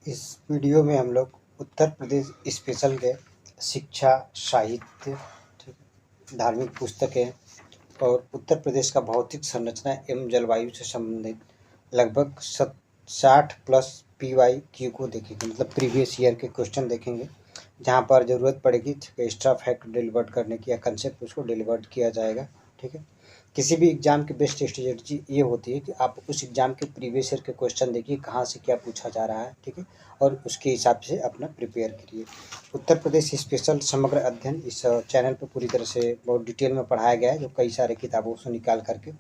इस वीडियो में हम लोग उत्तर प्रदेश स्पेशल के शिक्षा, साहित्य, ठीक है, धार्मिक पुस्तकें और उत्तर प्रदेश का भौतिक संरचना एवं जलवायु से संबंधित लगभग 60 प्लस PYQ को देखेंगे, मतलब प्रीवियस ईयर के क्वेश्चन देखेंगे। जहाँ पर ज़रूरत पड़ेगी एक्स्ट्रा फैक्ट डिलीवर करने की या कंसेप्ट उसको डिलीवर किया जाएगा। ठीक है, किसी भी एग्ज़ाम की बेस्ट स्ट्रेटजी ये होती है कि आप उस एग्ज़ाम के प्रीवियस ईयर के क्वेश्चन देखिए, कहाँ से क्या पूछा जा रहा है। ठीक है, और उसके हिसाब से अपना प्रिपेयर करिए। उत्तर प्रदेश स्पेशल समग्र अध्ययन इस चैनल पर पूरी तरह से बहुत डिटेल में पढ़ाया गया है, जो कई सारे किताबों से निकाल करके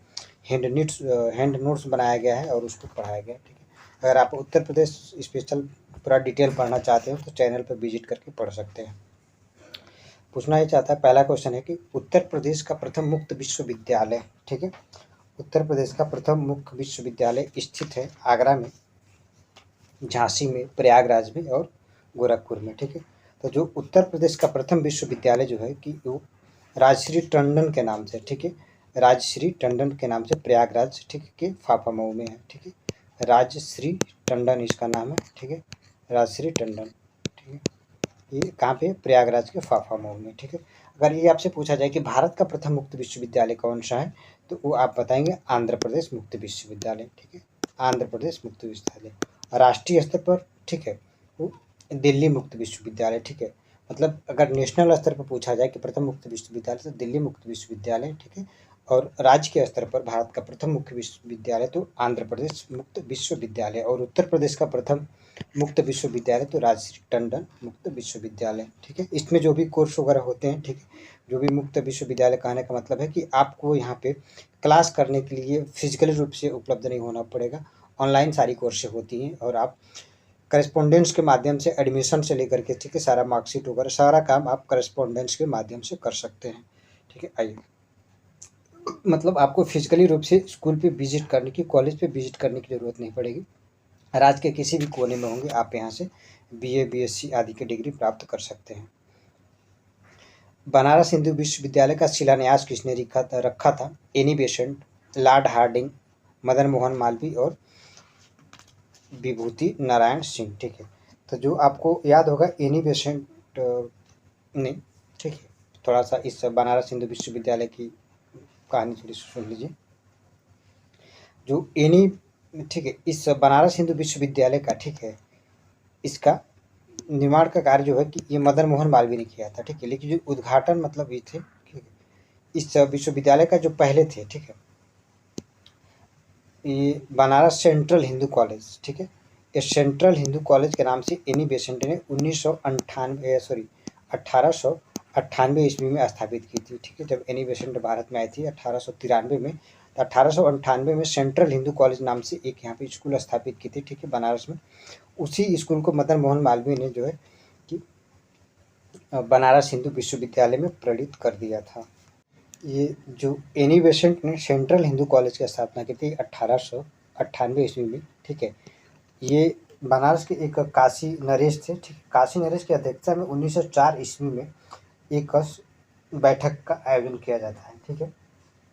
हैंड नोट्स बनाया गया है और उसको पढ़ाया गया है। ठीक है, अगर आप उत्तर प्रदेश स्पेशल पूरा डिटेल पढ़ना चाहते हो तो चैनल पर विजिट करके पढ़ सकते हैं। पूछना ये चाहता है, पहला क्वेश्चन है कि उत्तर प्रदेश का प्रथम मुक्त विश्वविद्यालय, ठीक है, उत्तर प्रदेश का प्रथम मुक्त विश्वविद्यालय स्थित है आगरा में, झांसी में, प्रयागराज में और गोरखपुर में। ठीक है, तो जो उत्तर प्रदेश का प्रथम विश्वविद्यालय जो है कि वो राजश्री टंडन के नाम से, ठीक है, राजश्री टंडन के नाम से प्रयागराज, ठीक है, के फाफामऊ में है। ठीक है, राजश्री टंडन इसका नाम है। ठीक है, राजश्री टंडन, ठीक है, ये कहाँ पे? प्रयागराज के फाफामऊ में। ठीक है, अगर ये आपसे पूछा जाए कि भारत का प्रथम मुक्त विश्वविद्यालय कौन सा है, तो वो आप बताएंगे आंध्र प्रदेश मुक्त विश्वविद्यालय। ठीक है, आंध्र प्रदेश मुक्त विश्वविद्यालय। राष्ट्रीय स्तर पर, ठीक है, वो दिल्ली मुक्त विश्वविद्यालय। ठीक है, मतलब अगर नेशनल स्तर पर पूछा जाए कि प्रथम मुक्त विश्वविद्यालय तो दिल्ली मुक्त विश्वविद्यालय। ठीक है, और राज्य के स्तर पर भारत का प्रथम मुख्य विश्वविद्यालय तो आंध्र प्रदेश मुक्त विश्वविद्यालय, और उत्तर प्रदेश का प्रथम मुक्त विश्वविद्यालय तो राजश्री टंडन मुक्त विश्वविद्यालय। ठीक है, इसमें जो भी कोर्स वगैरह होते हैं, ठीक है, जो भी मुक्त विश्वविद्यालय कहने का मतलब है कि आपको यहाँ पे क्लास करने के लिए फिजिकली रूप से उपलब्ध नहीं होना पड़ेगा, ऑनलाइन सारी कोर्सें होती हैं और आप करस्पॉन्डेंस के माध्यम से एडमिशन से लेकर के, ठीक है, सारा मार्कशीट वगैरह सारा काम आप करस्पॉन्डेंस के माध्यम से कर सकते हैं। ठीक है, आइए, मतलब आपको फिजिकली रूप से स्कूल पे विजिट करने की, कॉलेज पे विजिट करने की ज़रूरत नहीं पड़ेगी। राज्य के किसी भी कोने में होंगे, आप यहाँ से BA BSc आदि की डिग्री प्राप्त कर सकते हैं। बनारस हिंदू विश्वविद्यालय का शिलान्यास किसने रखा था? Annie Besant, Lord Hardinge, Madan Mohan Malaviya और विभूति नारायण सिंह। ठीक है, तो जो आपको याद होगा एनी बेसेंट ने, ठीक है, थोड़ा सा इस बनारस हिंदू विश्वविद्यालय की कहानी थोड़ी सुन लीजिए। जो एनी, ठीक है, इस बनारस हिंदू विश्वविद्यालय का, ठीक है, इसका निर्माण का कार्य जो है कि ये मदन मोहन मालवीय ने किया था। ठीक है, लेकिन जो उद्घाटन मतलब ये थे, ठीक है, इस विश्वविद्यालय का जो पहले थे, ठीक है, ये बनारस सेंट्रल हिंदू कॉलेज, ठीक है, ये सेंट्रल हिंदू कॉलेज के नाम से एनी बेसेंट ने 1898 ईस्वी में स्थापित की थी। ठीक है, जब एनी बेसेंट भारत में आई थी 1893 में, तो 1898 में सेंट्रल हिंदू कॉलेज नाम से एक यहाँ पे स्कूल स्थापित की थी। ठीक है, बनारस में। उसी स्कूल को मदन मोहन मालवीय ने जो है कि बनारस हिंदू विश्वविद्यालय में प्रेरित कर दिया था। ये जो एनी बेसेंट ने सेंट्रल हिंदू कॉलेज की स्थापना की थी 1898 ईस्वी में। ठीक है, ये बनारस के एक काशी नरेश थे। ठीक है, काशी नरेश की अध्यक्षता में 1904 ईस्वी में एक बैठक का आयोजन किया जाता है। ठीक है,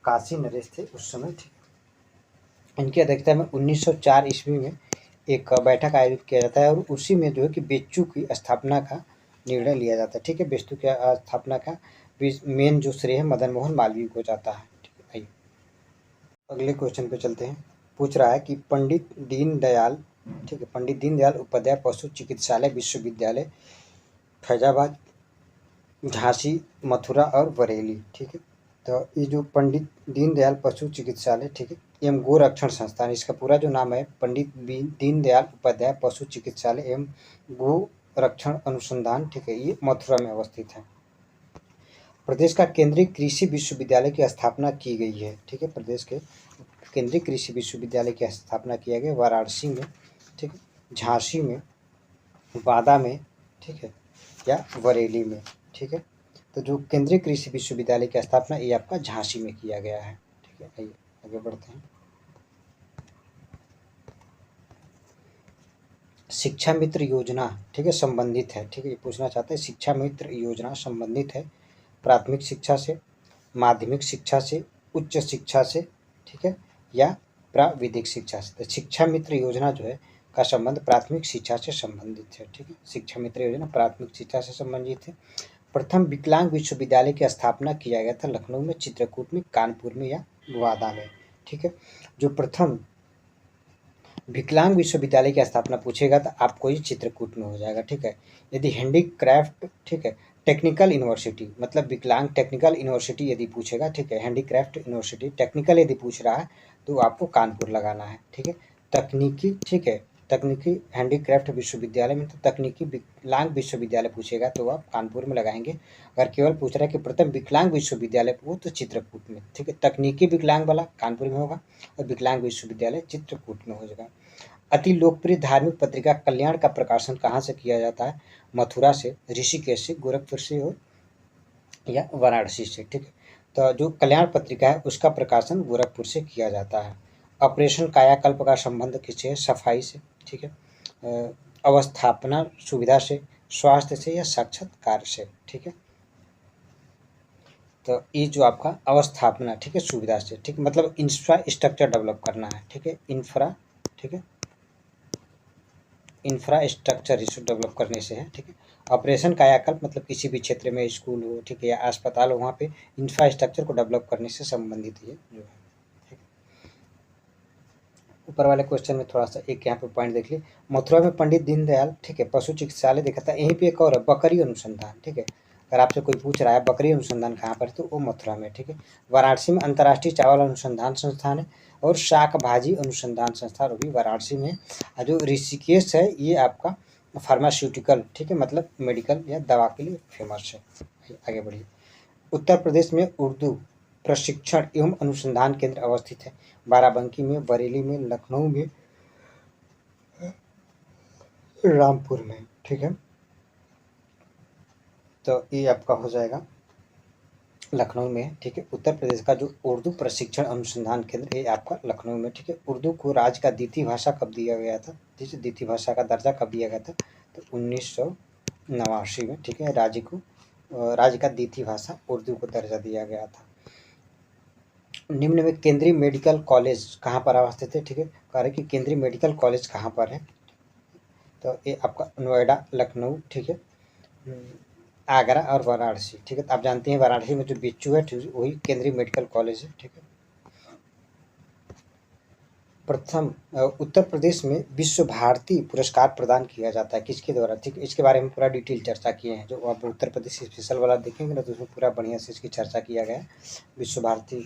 काशी नरेश थे उस समय। ठीक, इनकी अध्यक्षता में 1904 ईस्वी में एक बैठक आयोजित किया जाता है और उसी में जो है कि बेच्चू की स्थापना का निर्णय लिया जाता है। ठीक है, बेच्चू की स्थापना का मेन जो श्रेय है मदन मोहन मालवीय को जाता है। ठीक है, आइए अगले क्वेश्चन पे चलते हैं। पूछ रहा है कि पंडित दीनदयाल, ठीक है, पंडित दीनदयाल उपाध्याय पशु चिकित्सालय विश्वविद्यालय फैजाबाद, झांसी, मथुरा और बरेली। ठीक है, तो ये जो पंडित दीनदयाल पशु चिकित्सालय, ठीक है, एवं गोरक्षण संस्थान, इसका पूरा जो नाम है पंडित दीनदयाल उपाध्याय पशु चिकित्सालय एवं गो रक्षण अनुसंधान। ठीक है, ये मथुरा में अवस्थित है। प्रदेश का केंद्रीय कृषि विश्वविद्यालय की स्थापना की गई है। ठीक है, प्रदेश के केंद्रीय कृषि विश्वविद्यालय की स्थापना किया गया वाराणसी में, ठीक है, झांसी में, बांदा में, ठीक है, या बरेली में। ठीक है, तो जो केंद्रीय कृषि विश्वविद्यालय की स्थापना ये आपका झांसी में किया गया है। ठीक है, आइए आगे बढ़ते हैं। शिक्षा मित्र योजना, ठीक है, संबंधित है। ठीक है, ये पूछना चाहते हैं शिक्षा मित्र योजना संबंधित है प्राथमिक शिक्षा से, माध्यमिक शिक्षा से, उच्च शिक्षा से, ठीक है, या प्राविधिक शिक्षा से। तो शिक्षा मित्र योजना जो है का संबंध प्राथमिक शिक्षा से संबंधित है। ठीक है, शिक्षा मित्र योजना प्राथमिक शिक्षा से संबंधित है। प्रथम विकलांग विश्वविद्यालय की स्थापना किया गया था लखनऊ में, चित्रकूट में, कानपुर में या वादा में। ठीक है, जो प्रथम विकलांग विश्वविद्यालय की स्थापना पूछेगा तो आपको ये चित्रकूट में हो जाएगा। ठीक है, यदि हैंडीक्राफ्ट, ठीक है, टेक्निकल यूनिवर्सिटी मतलब विकलांग टेक्निकल यूनिवर्सिटी यदि पूछेगा, ठीक है, हैंडीक्राफ्ट यूनिवर्सिटी टेक्निकल यदि पूछ रहा है तो आपको कानपुर लगाना है। ठीक है, तकनीकी, ठीक है, तकनीकी हैंडीक्राफ्ट विश्वविद्यालय में तो तकनीकी विकलांग विश्वविद्यालय पूछेगा तो आप कानपुर में लगाएंगे। अगर केवल पूछ रहा है कि प्रथम विकलांग विश्वविद्यालय वो तो चित्रकूट में। ठीक है, तकनीकी विकलांग वाला कानपुर में होगा और विकलांग विश्वविद्यालय चित्रकूट में हो जाएगा। अति लोकप्रिय धार्मिक पत्रिका कल्याण का प्रकाशन कहाँ से किया जाता है? मथुरा से, ऋषिकेश से, गोरखपुर से और या वाराणसी से। ठीक है, तो जो कल्याण पत्रिका है उसका प्रकाशन गोरखपुर से किया जाता है। ऑपरेशन कायाकल्प का संबंध किससे है? सफाई से। ठीक है, अवस्थापना सुविधा से, स्वास्थ्य से या साक्षात्कार से। ठीक है, तो ये जो आपका अवस्थापना, ठीक है, सुविधा से, ठीक है, मतलब इंफ्रास्ट्रक्चर डेवलप करना है। ठीक है, ठीक है, इंफ्रास्ट्रक्चर इशू डेवलप करने से है। ठीक है, ऑपरेशन कायाकल्प मतलब किसी भी क्षेत्र में स्कूल हो, ठीक है, या अस्पताल हो, वहाँ पे इंफ्रास्ट्रक्चर को डेवलप करने से संबंधित ये जो है। ठीक है, ऊपर वाले क्वेश्चन में थोड़ा सा एक यहाँ पे पॉइंट देख ली। मथुरा में पंडित दीनदयाल, ठीक है, पशु चिकित्सालय देखा था। यहीं पे एक और है बकरी अनुसंधान। ठीक है, अगर आपसे कोई पूछ रहा है बकरी अनुसंधान कहाँ पर है तो वो मथुरा में। ठीक है, वाराणसी में अंतर्राष्ट्रीय चावल अनुसंधान संस्थान है और शाक भाजी अनुसंधान संस्थान वो भी वाराणसी में। और जो ऋषिकेश है ये आपका फार्मास्यूटिकल, ठीक है, मतलब मेडिकल या दवा के लिए फेमस है। आगे बढ़िए। उत्तर प्रदेश में उर्दू प्रशिक्षण एवं अनुसंधान केंद्र अवस्थित है। बाराबंकी में, बरेली में, लखनऊ में, रामपुर में। ठीक है, तो ये आपका हो जाएगा लखनऊ में। ठीक है, उत्तर प्रदेश का जो उर्दू प्रशिक्षण अनुसंधान केंद्र है आपका लखनऊ में। ठीक है, उर्दू को राज्य का द्वितीय भाषा कब दिया गया था? ठीक है, द्वितीय भाषा का दर्जा कब दिया गया था? तो 1989 में। ठीक है, राज्य का द्वितीय भाषा उर्दू को दर्जा दिया गया था। निम्न में केंद्रीय मेडिकल कॉलेज कहाँ पर अवस्थित है? ठीक है, कह रहे कि केंद्रीय मेडिकल कॉलेज कहाँ पर है? तो ये आपका नोएडा, लखनऊ, ठीक है, आगरा और वाराणसी। ठीक है, तो आप जानते हैं वाराणसी में जो बिच्छू है वही केंद्रीय मेडिकल कॉलेज है। ठीक है, प्रथम उत्तर प्रदेश में विश्व भारती पुरस्कार प्रदान किया जाता है किसके द्वारा? ठीक है, इसके बारे में पूरा डिटेल चर्चा किए हैं। जो आप उत्तर प्रदेश स्पेशल वाला देखेंगे ना तो उसमें पूरा बढ़िया से इसकी चर्चा किया गया है। विश्व भारती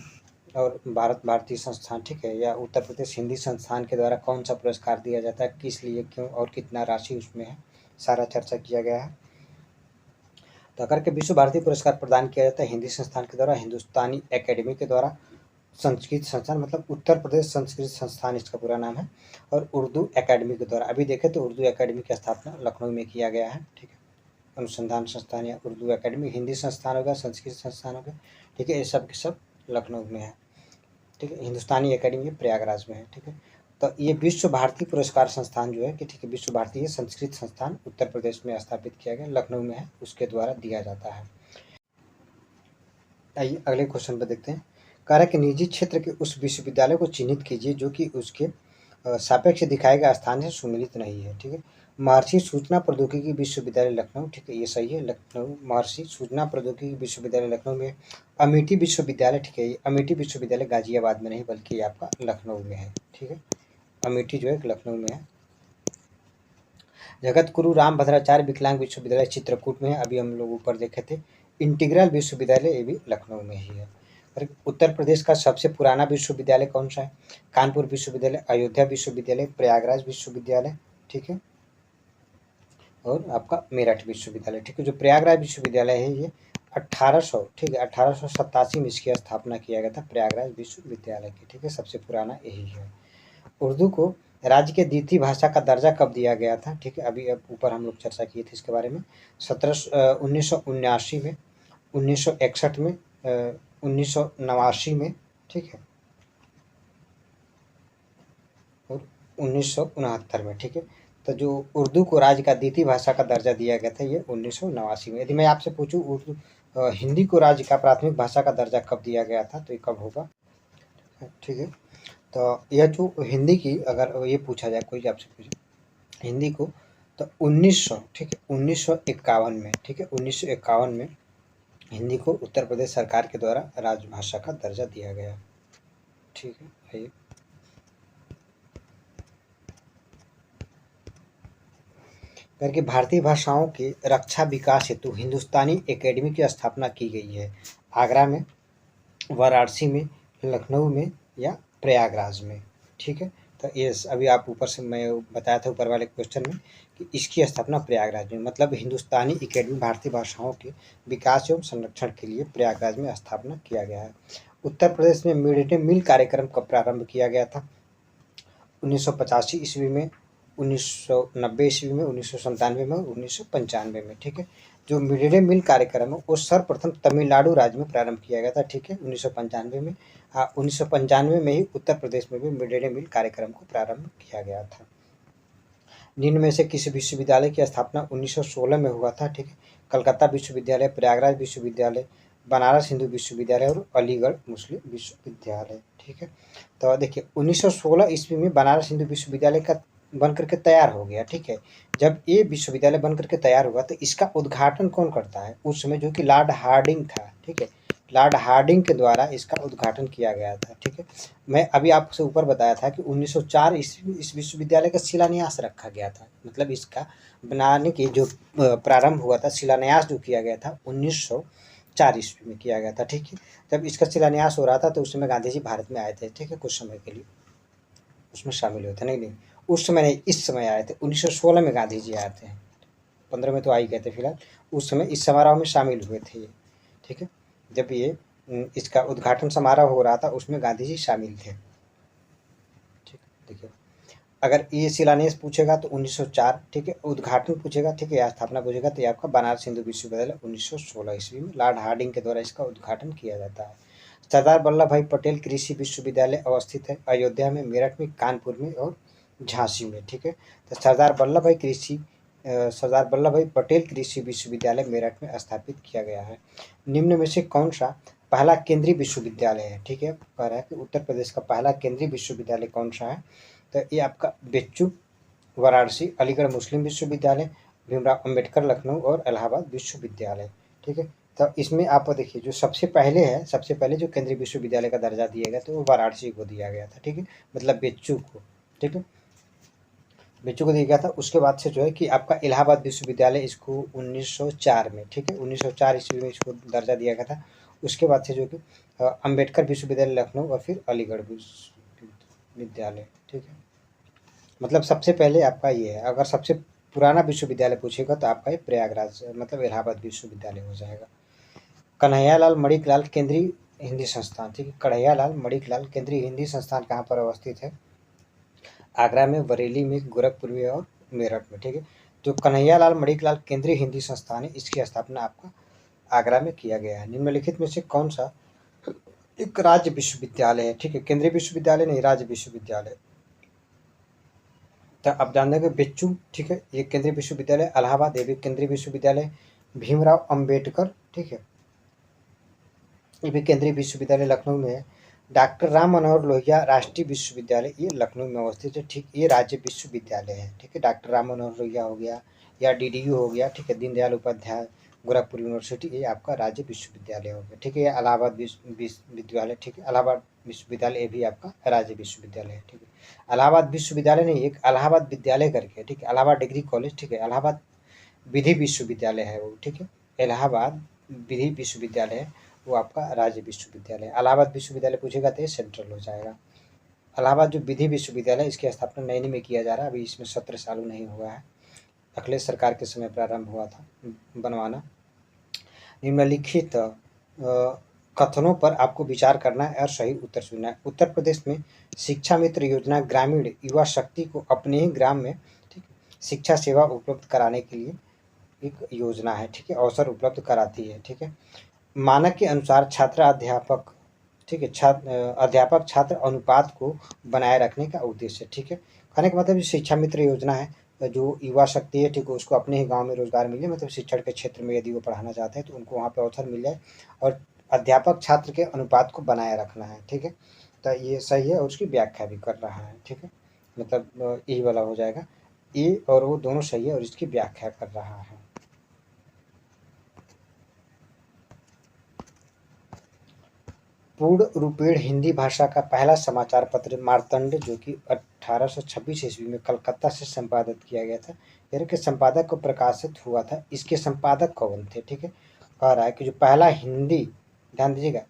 और भारत भारती संस्थान, ठीक है, या उत्तर प्रदेश हिंदी संस्थान के द्वारा कौन सा पुरस्कार दिया जाता है, किस लिए, क्यों और कितना राशि उसमें है, सारा चर्चा किया गया है। तो अगर के विश्व भारती पुरस्कार प्रदान किया जाता है हिंदी संस्थान के द्वारा, हिंदुस्तानी एकेडमी के द्वारा, संस्कृत संस्थान मतलब उत्तर प्रदेश संस्कृत संस्थान इसका पूरा नाम है, और उर्दू एकेडमी के द्वारा। अभी देखें तो उर्दू एकेडमी की स्थापना लखनऊ में किया गया है। ठीक है, अनुसंधान संस्थान या उर्दू एकेडमी, हिंदी संस्थान हो गया, संस्कृत संस्थान हो गया। ठीक है, ये सब के सब लखनऊ में है। ठीक है, हिंदुस्तानी एकेडमी प्रयागराज में है। ठीक है, तो ये विश्व भारती पुरस्कार संस्थान जो है कि ठीक है, विश्व भारतीय संस्कृत संस्थान उत्तर प्रदेश में स्थापित किया गया, लखनऊ में है, उसके द्वारा दिया जाता है। आइए अगले क्वेश्चन पर देखते हैं। कह रहा है कि निजी क्षेत्र के उस विश्वविद्यालय को चिन्हित कीजिए जो कि उसके सापेक्ष दिखाए गए स्थान से सुमेलित नहीं है। ठीक है, महर्षि सूचना प्रौद्योगिकी विश्वविद्यालय लखनऊ, ठीक है, ये सही है, लखनऊ महर्षि सूचना प्रौद्योगिकी विश्वविद्यालय लखनऊ में। अमेठी विश्वविद्यालय, ठीक है, ये अमेठी विश्वविद्यालय गाजियाबाद में नहीं बल्कि आपका लखनऊ में है। ठीक है, अमेठी जो है लखनऊ में है। जगत गुरु राम भद्राचार्य विकलांग विश्वविद्यालय चित्रकूट में है, अभी हम लोग ऊपर देखे थे। इंटीग्रल विश्वविद्यालय ये भी लखनऊ में ही है। और उत्तर प्रदेश का सबसे पुराना विश्वविद्यालय कौन सा है? कानपुर विश्वविद्यालय, अयोध्या विश्वविद्यालय, प्रयागराज विश्वविद्यालय, ठीक है, और आपका मेरठ विश्वविद्यालय। ठीक है, जो प्रयागराज विश्वविद्यालय है ये 1800, ठीक है, 1887 में इसकी स्थापना किया गया था प्रयागराज विश्वविद्यालय की। ठीक है, सबसे पुराना यही है। उर्दू को राज्य के द्वितीय भाषा का दर्जा कब दिया गया था? ठीक है, अभी अब ऊपर हम लोग चर्चा किए थे इसके बारे में। 1979 में, 1961 में, 1989 में, ठीक है, और 1969 में। ठीक है, तो जो उर्दू को राज्य का द्वितीय भाषा का दर्जा दिया गया था ये 1989 में। यदि मैं आपसे पूछूं उर्दू हिंदी को राज्य का प्राथमिक भाषा का दर्जा कब दिया गया था तो ये कब होगा? ठीक है, तो यह जो हिंदी की अगर ये पूछा जाए, कोई आपसे पूछे हिंदी को। तो 1900, ठीक है, 1951 में, ठीक है, 1951 में हिंदी को उत्तर प्रदेश सरकार के द्वारा राजभाषा का दर्जा दिया गया। ठीक है, आइए करके भारतीय भाषाओं के रक्षा विकास हेतु हिंदुस्तानी एकेडमी की स्थापना की गई है। आगरा में, वाराणसी में, लखनऊ में या प्रयागराज में। ठीक है, तो ये अभी आप ऊपर से मैं बताया था ऊपर वाले क्वेश्चन में कि इसकी स्थापना प्रयागराज में, मतलब हिंदुस्तानी एकेडमी भारतीय भाषाओं के विकास एवं संरक्षण के लिए प्रयागराज में स्थापना किया गया है। उत्तर प्रदेश में मिड डे मील कार्यक्रम का प्रारंभ किया गया था 1985 ईस्वी में, 1990 ईस्वी में, 1997 में, 1995 में। ठीक है, जो मिड डे मील कार्यक्रम है वो सर्वप्रथम तमिलनाडु राज्य में प्रारंभ किया गया था। ठीक है, 1995 में। 1995 में ही उत्तर प्रदेश में भी मिड डे मील कार्यक्रम को प्रारंभ किया गया था। निम्न में से किसी विश्वविद्यालय की स्थापना 1916 में हुआ था। ठीक है, कलकत्ता विश्वविद्यालय, प्रयागराज विश्वविद्यालय, बनारस हिंदू विश्वविद्यालय और अलीगढ़ मुस्लिम विश्वविद्यालय। ठीक है, तो देखिए 1916 ईस्वी में बनारस हिंदू विश्वविद्यालय का बन करके तैयार हो गया। ठीक है, जब ये विश्वविद्यालय बन करके तैयार हुआ तो इसका उद्घाटन कौन करता है उस समय, जो कि लॉर्ड हार्डिंग था। ठीक है, लॉर्ड हार्डिंग के द्वारा इसका उद्घाटन किया गया था। ठीक है, मैं अभी आपसे ऊपर बताया था कि 1904 ईस्वी में इस विश्वविद्यालय का शिलान्यास रखा गया था, मतलब इसका बनाने की जो प्रारंभ हुआ था, शिलान्यास जो किया गया था 1904 ईस्वी में किया गया था। ठीक है, जब इसका शिलान्यास हो रहा था तो उस समय गांधी जी भारत में आए थे। ठीक है, कुछ समय के लिए उसमें शामिल हुए थे। नहीं, उस समय नहीं, इस समय आए थे। 1916 में गांधी जी आए थे, 15 में तो आ ही गए थे फिलहाल। उस समय इस समारोह में शामिल हुए थे ये। ठीक है, जब ये इसका उद्घाटन समारोह हो रहा था उसमें गांधी जी शामिल थे। ठीक है, देखिए अगर ये शिलान्यास पूछेगा तो 1904, ठीक है, उद्घाटन पूछेगा, ठीक है, या स्थापना पूछेगा तो ये आपका बनारस हिंदू विश्वविद्यालय 1916 ईस्वी में लॉर्ड हार्डिंग के द्वारा इसका उद्घाटन किया जाता है। सरदार वल्लभ भाई पटेल कृषि विश्वविद्यालय अवस्थित है अयोध्या में, मेरठ में, कानपुर में और झांसी में। ठीक है, तो सरदार वल्लभ भाई पटेल कृषि विश्वविद्यालय मेरठ में स्थापित किया गया है। निम्न में से कौन सा पहला केंद्रीय विश्वविद्यालय है? ठीक है, कह रहा है कि उत्तर प्रदेश का पहला केंद्रीय विश्वविद्यालय कौन सा है? तो ये आपका बेच्चू, वाराणसी, अलीगढ़ मुस्लिम विश्वविद्यालय, भीमराव अंबेडकर लखनऊ और इलाहाबाद विश्वविद्यालय। ठीक है, तो इसमें आप देखिए जो सबसे पहले है, सबसे पहले जो केंद्रीय विश्वविद्यालय का दर्जा दिया गया तो वो वाराणसी को दिया गया था। ठीक है, मतलब बेच्चू को। ठीक है, बेच्चू को दिया गया था। उसके बाद से जो है कि आपका इलाहाबाद विश्वविद्यालय इसको 1904 में, ठीक है, 1904 ईस्वी में इसको दर्जा दिया गया था। उसके बाद से जो कि अंबेडकर विश्वविद्यालय लखनऊ और फिर अलीगढ़ विश्वविद्यालय। ठीक है, मतलब सबसे पहले आपका ये है। अगर सबसे पुराना विश्वविद्यालय पूछेगा तो आपका ये प्रयागराज मतलब इलाहाबाद विश्वविद्यालय हो जाएगा। कन्हैयालाल मणिकलाल केंद्रीय हिंदी संस्थान, ठीक है, कन्हैयालाल मणिकलाल केंद्रीय हिंदी संस्थान कहाँ पर अवस्थित है? आगरा में, बरेली में, गोरखपुर में और मेरठ में। ठीक है, जो कन्हैयालाल मणिकलाल केंद्रीय हिंदी संस्थान है इसकी स्थापना आपका आगरा में किया गया है। निम्नलिखित में से कौन सा एक राज्य विश्वविद्यालय है? ठीक है, केंद्रीय विश्वविद्यालय नहीं, राज्य विश्वविद्यालय। तो आप जान देंगे बिच्छू, ठीक है, ये केंद्रीय विश्वविद्यालय। इलाहाबाद ये भी केंद्रीय विश्वविद्यालय। भीमराव अंबेडकर, ठीक है, ये भी केंद्रीय विश्वविद्यालय लखनऊ में है। डॉक्टर राम मनोहर लोहिया राष्ट्रीय विश्वविद्यालय ये लखनऊ में अवस्थित है। ठीक, ये राज्य विश्वविद्यालय है। ठीक है, डॉक्टर राम मनोहर लोहिया हो गया या डीडीयू हो गया। ठीक है, दीनदयाल उपाध्याय गोरखपुर यूनिवर्सिटी ये आपका राज्य विश्वविद्यालय हो गया। ठीक है, ये इलाहाबाद विश्वविद्यालय, ठीक है, इलाहाबाद विश्वविद्यालय ये भी आपका राज्य विश्वविद्यालय है। ठीक है, इलाहाबाद विश्वविद्यालय नहीं, एक इलाहाबाद विद्यालय करके, ठीक है, इलाहाबाद डिग्री कॉलेज, ठीक है, इलाहाबाद विधि विश्वविद्यालय है वो। ठीक है, इलाहाबाद विधि विश्वविद्यालय है वो आपका राज्य विश्वविद्यालय। इलाहाबाद विश्वविद्यालय पूछेगा तो ये सेंट्रल हो जाएगा। इलाहाबाद जो विधि विश्वविद्यालय इसकी स्थापना नई में किया जा रहा है, अभी इसमें 17 साल नहीं हुआ है, अखिलेश सरकार के समय प्रारंभ हुआ था बनवाना। निम्नलिखित कथनों पर आपको विचार करना है और सही उत्तर चुनना है। उत्तर प्रदेश में शिक्षा मित्र योजना ग्रामीण युवा शक्ति को अपने ही ग्राम में, ठीक, शिक्षा सेवा उपलब्ध कराने के लिए एक योजना है। ठीक है, अवसर उपलब्ध कराती है। ठीक है, मानक के अनुसार छात्र अध्यापक, ठीक है, अध्यापक छात्र अनुपात को बनाए रखने का उद्देश्य। ठीक है, कहने का मतलब शिक्षा मित्र योजना है, जो युवा शक्ति है, ठीक है, उसको अपने ही गांव में रोजगार मिले, मतलब शिक्षण के क्षेत्र में यदि वो पढ़ाना चाहते हैं तो उनको वहाँ पे अवसर मिल जाए और अध्यापक छात्र के अनुपात को बनाए रखना है। ठीक है, तो ये सही है और उसकी व्याख्या भी कर रहा है। ठीक है, मतलब यही वाला हो जाएगा। ए और वो दोनों सही है और इसकी व्याख्या कर रहा है। पूर्ण रूपेण हिंदी भाषा का पहला समाचार पत्र मार्तंड, जो कि 1826 ईस्वी में कलकत्ता से संपादित किया गया था, यानी कि संपादक को प्रकाशित हुआ था। इसके संपादक कौन थे? ठीक है, कह रहा है कि जो पहला हिंदी, ध्यान दीजिएगा,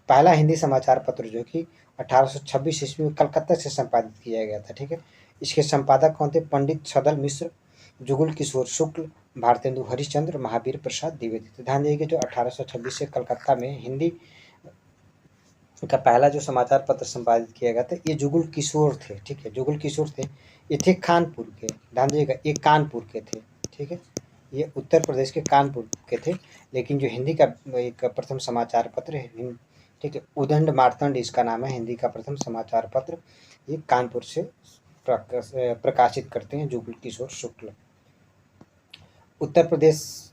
पहला हिंदी समाचार पत्र जो कि 1826 ईस्वी में कलकत्ता से संपादित किया गया था। ठीक है, इसके संपादक कौन थे? पंडित सदल मिश्र, जुगुल किशोर शुक्ल, भारतेंदु हरिश्चंद्र, महावीर प्रसाद द्विवेदी। ध्यान दीजिए जो 1826 से कलकत्ता में हिंदी का पहला जो समाचार पत्र संपादित किया गया था, ये जुगुल किशोर थे। ठीक है, जुगुल किशोर थे, ये थे कानपुर के, ध्यान दीजिएगा, ये कानपुर के थे। ठीक है, ये उत्तर प्रदेश के कानपुर के थे, लेकिन जो हिंदी का एक प्रथम समाचार पत्र है, ठीक है, उदंड मार्तंड इसका नाम है, हिंदी का प्रथम समाचार पत्र, ये कानपुर से प्रकाशित करते हैं जुगुल किशोर शुक्ल। उत्तर प्रदेश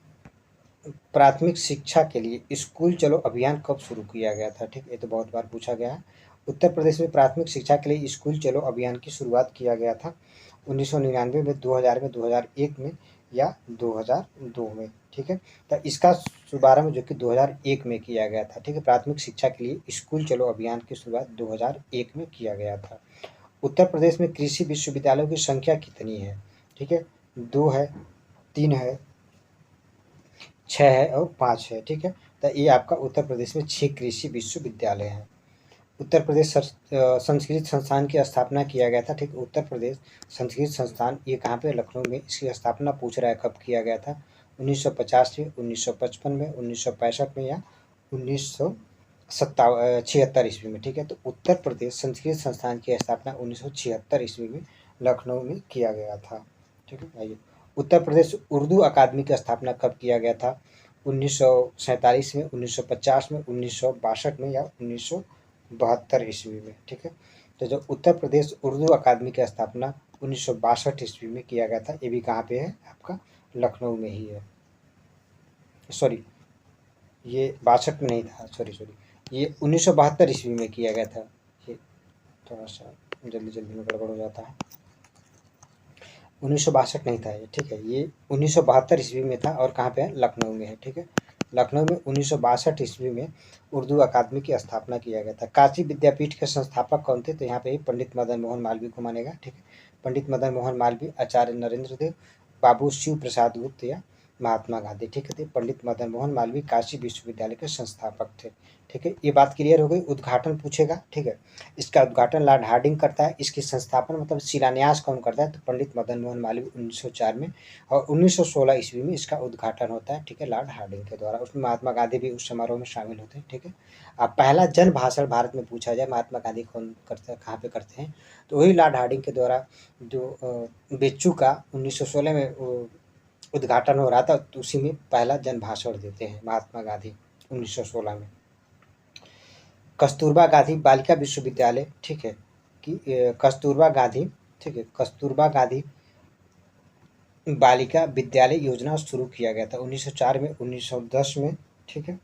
प्राथमिक शिक्षा के लिए स्कूल चलो अभियान कब शुरू किया गया था? ठीक, ये तो बहुत बार पूछा गया है। उत्तर प्रदेश में प्राथमिक शिक्षा के लिए स्कूल चलो अभियान की शुरुआत किया गया था 1999 में, 2000 में, 2001 में या 2002 में। ठीक है, तो इसका शुभारंभ जो कि 2001 में किया गया था। ठीक है, प्राथमिक शिक्षा के लिए स्कूल चलो अभियान की शुरुआत 2001 में किया गया था। उत्तर प्रदेश में कृषि विश्वविद्यालयों की संख्या कितनी है? ठीक है, 2 है, 3 है, 6 है और 5 है। ठीक है, तो ये आपका उत्तर प्रदेश में 6 कृषि विश्वविद्यालय हैं। उत्तर प्रदेश संस्कृत संस्थान की स्थापना किया गया था। ठीक, उत्तर प्रदेश संस्कृत संस्थान ये कहाँ पे? लखनऊ में। इसकी स्थापना पूछ रहा है कब किया गया था? 1950 में, 1955 में, 1965 में या 1976 ईस्वी में। ठीक है, तो उत्तर प्रदेश संस्कृत संस्थान की स्थापना 1976 ईस्वी में लखनऊ में किया गया था। ठीक है, आइए, उत्तर प्रदेश उर्दू अकादमी की स्थापना कब किया गया था? 1947 में, 1950 में, 1962 में या 1972 ईस्वी में। ठीक है, तो जो उत्तर प्रदेश उर्दू अकादमी की स्थापना 1962 ईस्वी में किया गया था, ये भी कहाँ पे है? आपका लखनऊ में ही है। सॉरी, ये 62 में नहीं था, सॉरी, ये 1972 ईस्वी में किया गया था। ये थोड़ा सा जल्दी में गड़बड़ हो जाता है, 1962 नहीं था ये। ठीक है, ये 1972 ईस्वी में था और कहाँ पे है? लखनऊ में है। ठीक है, लखनऊ में 1962 ईस्वी में उर्दू अकादमी की स्थापना किया गया था। काशी विद्यापीठ के संस्थापक कौन थे? तो यहाँ पे पंडित मदन मोहन मालवीय को मानेगा। ठीक है, पंडित मदन मोहन मालवीय, आचार्य नरेंद्र देव, बाबू शिव प्रसाद गुप्त या महात्मा गांधी। ठीक है, पंडित मदन मोहन मालवीय काशी विश्वविद्यालय के संस्थापक थे। ठीक है, ये बात क्लियर हो गई। उद्घाटन पूछेगा। ठीक है, इसका उद्घाटन लॉर्ड हार्डिंग करता है। इसकी संस्थापन मतलब शिलान्यास कौन करता है? तो पंडित मदन मोहन मालवीय 1904 में, और 1916 ईस्वी में इसका उद्घाटन होता है। ठीक है, लॉर्ड हार्डिंग के द्वारा। उसमें महात्मा गांधी भी उस समारोह में शामिल होते हैं। ठीक है, अब पहला जन भाषण भारत में पूछा जाए महात्मा गांधी कौन करते हैं, कहाँ पे करते हैं? तो वही लॉर्ड हार्डिंग के द्वारा, जो बेच्चू का 1916 में उद्घाटन हो रहा था, तो उसी में पहला जन भाषण देते हैं महात्मा गांधी 1916 में। कस्तूरबा गांधी बालिका विश्वविद्यालय, ठीक है, कि कस्तूरबा गांधी, ठीक है, कस्तूरबा गांधी बालिका विद्यालय योजना शुरू किया गया था 1904 में, 1910 में। ठीक है,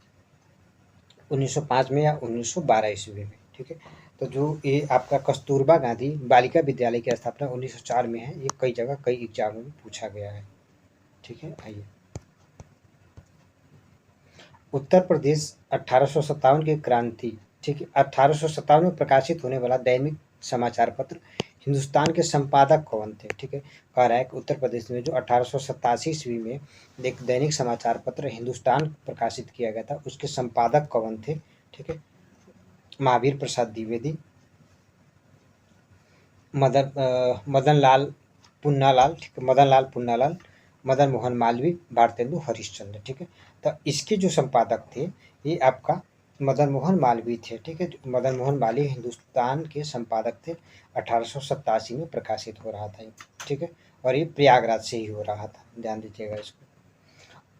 1905 में या 1912 ईस्वी में। ठीक है, तो जो ये आपका कस्तूरबा गांधी बालिका विद्यालय की स्थापना 1904 में है। ये कई जगह कई एग्जामों में पूछा गया है। ठीक है, आइए, उत्तर प्रदेश 1857 की क्रांति, ठीक है, 1857 में प्रकाशित होने वाला दैनिक समाचार पत्र हिंदुस्तान के संपादक कौन थे? ठीक है, कह रहा है कि उत्तर प्रदेश में जो 1887 ईस्वी में एक दैनिक समाचार पत्र हिंदुस्तान प्रकाशित किया गया था, उसके संपादक कौन थे? ठीक है, महावीर प्रसाद द्विवेदी, मदन लाल पुन्नालाल, ठीक है, मदन लाल पुन्नालाल, मदन मोहन मालवीय, भारतेंदु हरिश्चंद्र। ठीक है, तो इसके जो संपादक थे ये आपका मदन मोहन मालवीय थे। ठीक है, मदन मोहन मालवीय हिंदुस्तान के संपादक थे। 1887 में प्रकाशित हो रहा था। ठीक है, और ये प्रयागराज से ही हो रहा था, ध्यान दीजिएगा इसको।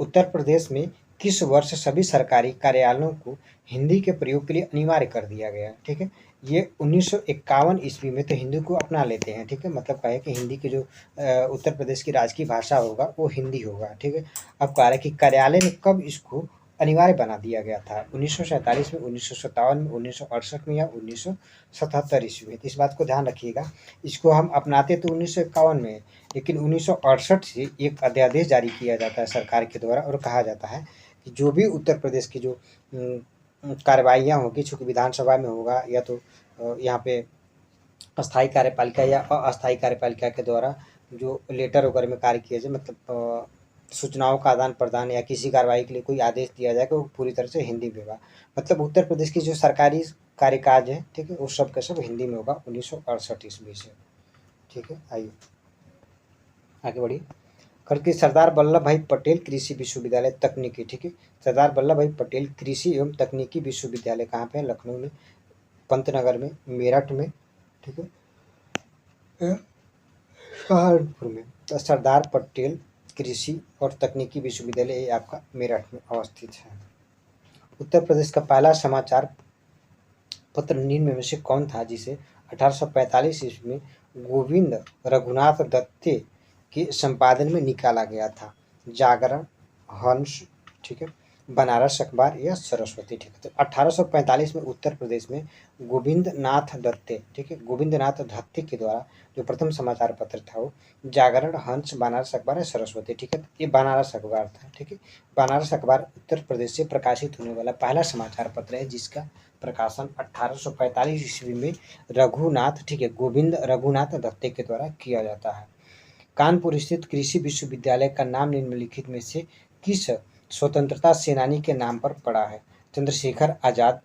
उत्तर प्रदेश में किस वर्ष सभी सरकारी कार्यालयों को हिंदी के प्रयोग के लिए अनिवार्य कर दिया गया? ठीक है, ये 1951 ईस्वी में तो हिंदी को अपना लेते हैं। ठीक है, मतलब कहे कि हिंदी की जो उत्तर प्रदेश की राजकीय भाषा होगा वो हिंदी होगा। ठीक है, अब कह रहा है कि कार्यालय में कब इसको अनिवार्य बना दिया गया था 1947 में, 1957 में, 1968 में या 1977 ईस्वी में। इस बात को ध्यान रखिएगा। इसको हम अपनाते तो 1951 में, लेकिन 1968 से एक अध्यादेश जारी किया जाता है सरकार के द्वारा और कहा जाता है कि जो भी उत्तर प्रदेश की जो कार्रवाइयाँ होगी, चूँकि विधानसभा में होगा या तो यहाँ पे अस्थायी कार्यपालिका या अस्थायी कार्यपालिका के द्वारा जो लेटर वगैरह में कार्य किया जाए, मतलब सूचनाओं का आदान प्रदान या किसी कार्रवाई के लिए कोई आदेश दिया जाए, वो पूरी तरह से हिंदी में होगा। मतलब उत्तर प्रदेश की जो सरकारी कार्यकाज है, ठीक है, वो सब का सब हिंदी में होगा 1968 ईस्वी से। ठीक है, आइए आगे बढ़िए। करके सरदार वल्लभ भाई पटेल कृषि विश्वविद्यालय तकनीकी, ठीक है, सरदार वल्लभ भाई पटेल कृषि एवं तकनीकी विश्वविद्यालय कहाँ पे है? लखनऊ में, पंतनगर में, मेरठ में, ठीक है, सहारनपुर में। तो सरदार पटेल कृषि और तकनीकी विश्वविद्यालय ये आपका मेरठ में अवस्थित है। उत्तर प्रदेश का पहला समाचार पत्र निम्न में से कौन था जिसे 1845 ईस्वी में गोविंद रघुनाथ दत्ते के संपादन में निकाला गया था? जागरण, हंस, ठीक है, बनारस अखबार या सरस्वती, ठीक है। तो 1845 में उत्तर प्रदेश में गोविंद नाथ दत्ते, ठीक है, गोविंद नाथ दत्ते के द्वारा जो प्रथम समाचार पत्र था वो जागरण, हंस, बनारस अखबार या सरस्वती, ठीक है, ये बनारस अखबार था, ठीक है। बनारस अखबार उत्तर प्रदेश से प्रकाशित होने वाला पहला समाचार पत्र है जिसका प्रकाशन 1845 ईस्वी में रघुनाथ, ठीक है, गोविंद रघुनाथ दत्ते के द्वारा किया जाता है। कानपुर स्थित कृषि विश्वविद्यालय का नाम निम्नलिखित में से किस स्वतंत्रता सेनानी के नाम पर पड़ा है? चंद्रशेखर आजाद,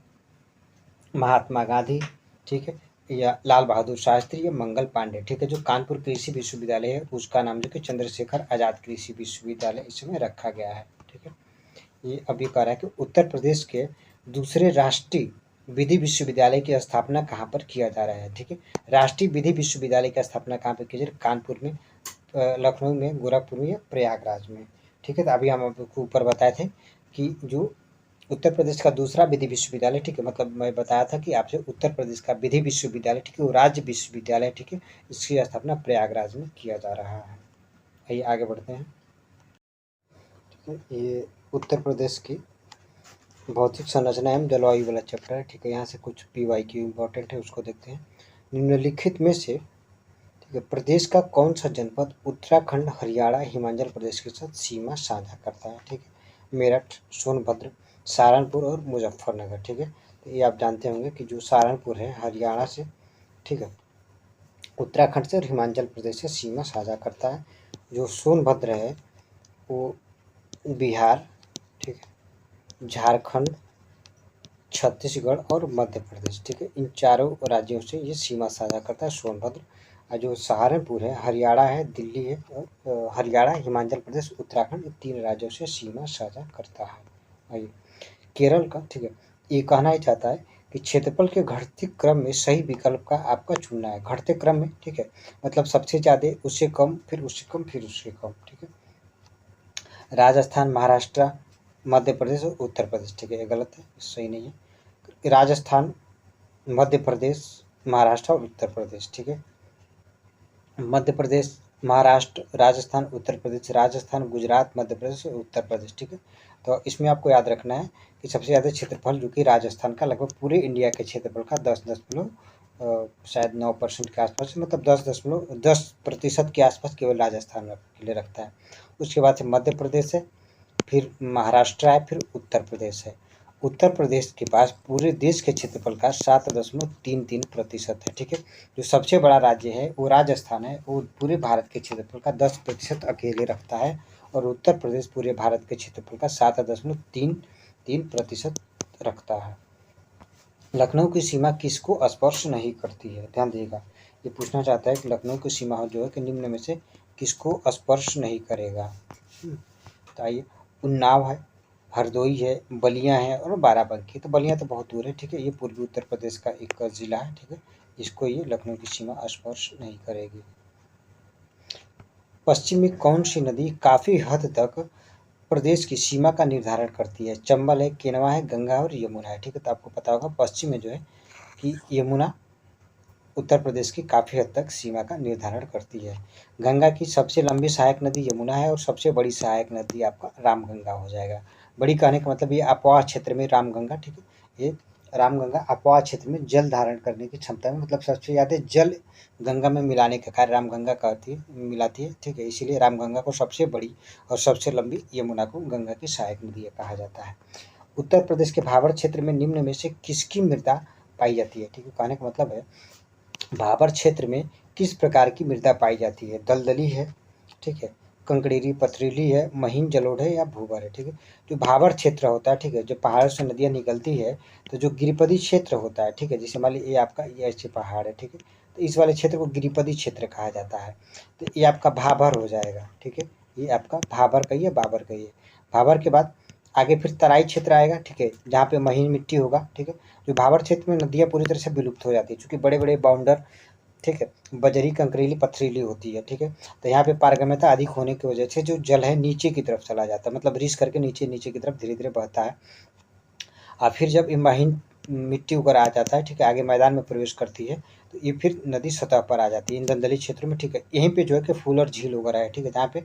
महात्मा गांधी, ठीक है, या लाल बहादुर शास्त्री या मंगल पांडे, ठीक है। जो कानपुर कृषि विश्वविद्यालय है उसका नाम जो कि चंद्रशेखर आजाद कृषि विश्वविद्यालय इस समय रखा गया है, ठीक है। ये अभी कह रहा है कि उत्तर प्रदेश के दूसरे राष्ट्रीय विधि विश्वविद्यालय की स्थापना कहाँ पर किया जा रहा है? ठीक है, राष्ट्रीय विधि विश्वविद्यालय की स्थापना कहाँ पर की जा रही है? कानपुर में, लखनऊ में, गोरखपुर में या प्रयागराज में, ठीक है। तो अभी हम आपको ऊपर बताए थे कि जो उत्तर प्रदेश का दूसरा विधि विश्वविद्यालय, ठीक है, मतलब मैं बताया था कि आपसे उत्तर प्रदेश का विधि विश्वविद्यालय, ठीक है, वो राज्य विश्वविद्यालय, ठीक है, इसकी स्थापना प्रयागराज में किया जा रहा है। आइए आगे बढ़ते हैं। ठीक है, ये उत्तर प्रदेश की भौतिक संरचना एवं जलवायु वाला चैप्टर है, ठीक है। यहाँ से कुछ PYQ इम्पोर्टेंट है उसको देखते हैं। निम्नलिखित में से, ठीक है, प्रदेश का कौन सा जनपद उत्तराखंड, हरियाणा, हिमाचल प्रदेश के साथ सीमा साझा करता है? ठीक है, मेरठ, सोनभद्र, सहारनपुर और मुजफ्फरनगर, ठीक है। तो ये आप जानते होंगे कि जो सहारनपुर है हरियाणा से, ठीक है, उत्तराखंड से और हिमाचल प्रदेश से सीमा साझा करता है। जो सोनभद्र है वो बिहार, ठीक है, झारखंड, छत्तीसगढ़ और मध्य प्रदेश, ठीक है, इन चारों राज्यों से ये सीमा साझा करता है सोनभद्र। और जो सहारनपुर है हरियाणा है, दिल्ली है, और हरियाणा, हिमाचल प्रदेश, उत्तराखंड, इन 3 राज्यों से सीमा साझा करता है। आइए केरल का, ठीक है, ये कहना ही चाहता है कि क्षेत्रफल के घटते क्रम में सही विकल्प का आपका चुनना है। घटते क्रम में, ठीक है, मतलब सबसे ज़्यादा, उससे कम, फिर उससे कम, फिर उससे कम, ठीक है। राजस्थान, महाराष्ट्र, मध्य प्रदेश और उत्तर प्रदेश, ठीक है, ये गलत है, सही नहीं है। राजस्थान, मध्य प्रदेश, महाराष्ट्र और उत्तर प्रदेश, ठीक है। मध्य प्रदेश, महाराष्ट्र, राजस्थान, उत्तर प्रदेश, राजस्थान, गुजरात, मध्य प्रदेश और उत्तर प्रदेश, ठीक है। तो इसमें आपको याद रखना है कि सबसे ज़्यादा क्षेत्रफल जो कि राजस्थान का लगभग पूरे इंडिया के क्षेत्रफल का 10 शायद 9% के आसपास, मतलब 10% के आसपास केवल राजस्थान के लिए रखता है। उसके बाद से मध्य प्रदेश है, फिर महाराष्ट्र है, फिर उत्तर प्रदेश है। उत्तर प्रदेश के पास पूरे देश के क्षेत्रफल का 7.33% है, ठीक है। जो सबसे बड़ा राज्य है वो राजस्थान है, वो पूरे भारत के क्षेत्रफल का 10% अकेले रखता है, और उत्तर प्रदेश पूरे भारत के क्षेत्रफल का 7.33% रखता है। लखनऊ की सीमा किसको स्पर्श नहीं करती है? ध्यान दीजिएगा, ये पूछना चाहता है कि लखनऊ की सीमा जो है कि निम्न में से किसको स्पर्श नहीं करेगा? तो आइए, उन्नाव है, हरदोई है, बलिया है और बाराबंकी। तो बलिया तो बहुत दूर है, ठीक है, ये पूर्वी उत्तर प्रदेश का एक ज़िला है, ठीक है, इसको ये लखनऊ की सीमा स्पर्श नहीं करेगी। पश्चिम में कौन सी नदी काफ़ी हद तक प्रदेश की सीमा का निर्धारण करती है? चंबल है, केनवा है, गंगा और यमुना है, ठीक है। तो आपको पता होगा पश्चिम में जो है कि यमुना उत्तर प्रदेश की काफ़ी हद तक सीमा का निर्धारण करती है। गंगा की सबसे लंबी सहायक नदी यमुना है और सबसे बड़ी सहायक नदी आपका रामगंगा हो जाएगा। बड़ी कहने का मतलब ये अपवाह क्षेत्र में रामगंगा, ठीक है, ये रामगंगा अपवाह क्षेत्र में जल धारण करने की क्षमता में, मतलब सबसे ज़्यादा जल गंगा में मिलाने का कार्य रामगंगा करती है, मिलाती है, ठीक है, इसीलिए रामगंगा को सबसे बड़ी और सबसे लंबी, यमुना को गंगा की सहायक नदी कहा जाता है। उत्तर प्रदेश के भाबर क्षेत्र में निम्न में से किसकी मृदा पाई जाती है, ठीक है, कहने का मतलब है भाबर क्षेत्र में किस प्रकार की मृदा पाई जाती है, दलदली है, ठीक है, कंकड़ीली पथरीली है, महीन जलोढ़ है या भूभर है, ठीक है। जो भाबर क्षेत्र होता है, ठीक है, जो पहाड़ों से नदियाँ निकलती है, तो जो गिरिपदी क्षेत्र होता है, ठीक है, जैसे मान लीजिए ये आपका ये ऐसे पहाड़ है, ठीक है, तो इस वाले क्षेत्र को गिरिपदी क्षेत्र कहा जाता है। तो ये आपका भाबर हो जाएगा, ठीक है, ये आपका भाबर का ही है, बाबर का ही है। भाबर के बाद आगे फिर तराई क्षेत्र आएगा, ठीक है, जहाँ पे महीन मिट्टी होगा, ठीक है। जो भाबर क्षेत्र में नदियाँ पूरी तरह से विलुप्त हो जाती है, चूँकि बड़े बड़े बाउंडर, ठीक है, बजरी कंकरीली पथरीली होती है, ठीक है, तो यहाँ पे पारगम्यता अधिक होने की वजह से जो जल है नीचे की तरफ चला जाता है, मतलब रिस करके नीचे नीचे की तरफ धीरे धीरे बहता है। और फिर जब ये महीन मिट्टी ऊपर आ जाता है, ठीक है, आगे मैदान में प्रवेश करती है, तो ये फिर नदी सतह पर आ जाती है इन दलदली क्षेत्रों में, ठीक है। यहीं पे जो है कि फूल और झील वगैरह है, ठीक है, जहाँ पे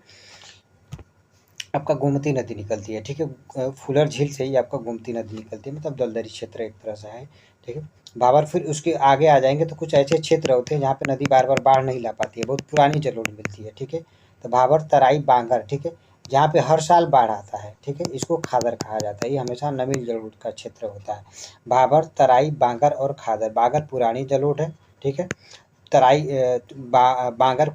आपका गोमती नदी निकलती है, ठीक है, फूलर झील से ही आपका गोमती नदी निकलती है, मतलब दलदली क्षेत्र एक तरह से है, ठीक है। भाबर फिर उसके आगे आ जाएंगे तो कुछ ऐसे क्षेत्र होते हैं जहाँ पे नदी बार बार बाढ़ नहीं ला पाती है, बहुत पुरानी जलोढ़ मिलती है, ठीक है। तो भाबर तराई बांगर, ठीक है, जहाँ पे हर साल बाढ़ आता है, ठीक है, इसको खादर कहा जाता है, ये हमेशा नमी जलोढ़ का क्षेत्र होता है। भाबर तराई बांगर और खादर, बांगर पुरानी जलोढ़ है, ठीक है, तराई बांगर